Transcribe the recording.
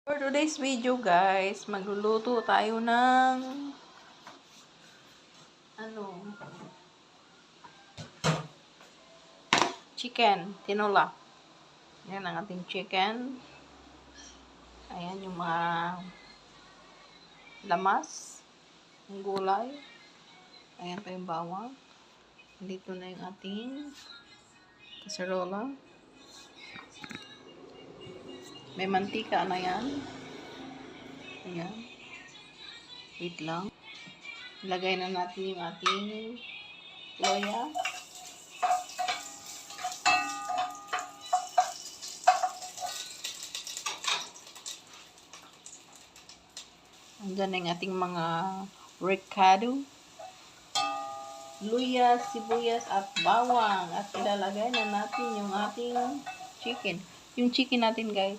For today's video guys, magluluto tayo ng chicken, tinola. Yan ang ating chicken. Ayan yung mga lamas, yung gulay. Ayan pa yung bawang. Dito na yung ating kaserola. May mantika na yan. Ayan. Wait lang. Ilagay na natin yung ating loya. Andyan na yung ating mga recado, luya, sibuyas, at bawang. At ilalagay na natin yung ating chicken. Yung chicken natin guys